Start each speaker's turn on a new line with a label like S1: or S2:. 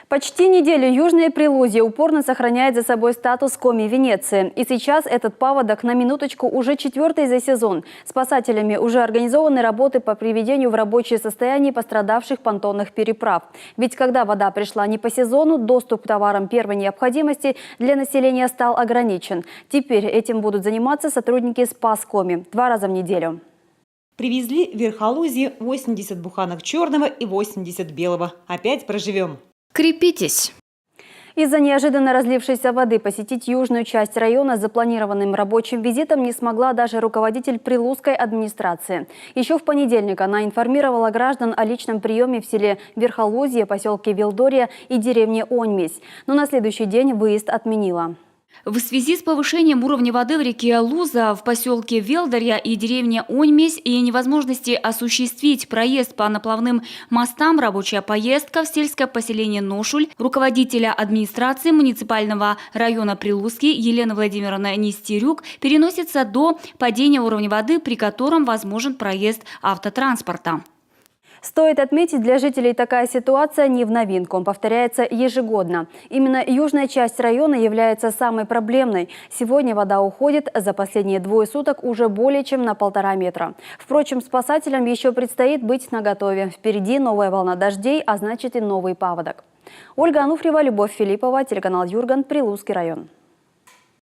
S1: Почти неделю Южное Прилузье упорно сохраняет за собой статус Коми Венеции. И сейчас этот паводок на минуточку уже 4-й за сезон. Спасателями уже организованы работы по приведению в рабочее состояние пострадавших понтонных переправ. Ведь когда вода пришла не по сезону, доступ к товарам первой необходимости для населения стал ограничен. Теперь этим будут заниматься сотрудники Спаскоми 2 раза в неделю.
S2: Привезли в Верхолузье 80 буханок черного и 80 белого. Опять проживем.
S3: Крепитесь!
S1: Из-за неожиданно разлившейся воды посетить южную часть района с запланированным рабочим визитом не смогла даже руководитель Прилузской администрации. Еще в понедельник она информировала граждан о личном приеме в селе Верхолузье, поселке Вилдория и деревне Оньмесь. Но на следующий день выезд отменила.
S3: В связи с повышением уровня воды в реке Луза в поселке Велдорья и деревне Оньмесь и невозможности осуществить проезд по наплавным мостам, рабочая поездка в сельское поселение Ношуль руководителя администрации муниципального района Прилузки Елены Владимировны Нестерюк переносится до падения уровня воды, при котором возможен проезд автотранспорта.
S1: Стоит отметить, для жителей такая ситуация не в новинку, повторяется ежегодно. Именно южная часть района является самой проблемной. Сегодня вода уходит за последние 2 суток уже более чем на 1,5 метра. Впрочем, спасателям еще предстоит быть наготове. Впереди новая волна дождей, а значит и новый паводок. Ольга Ануфриева, Любовь Филиппова, телеканал Юрган, Прилузский район.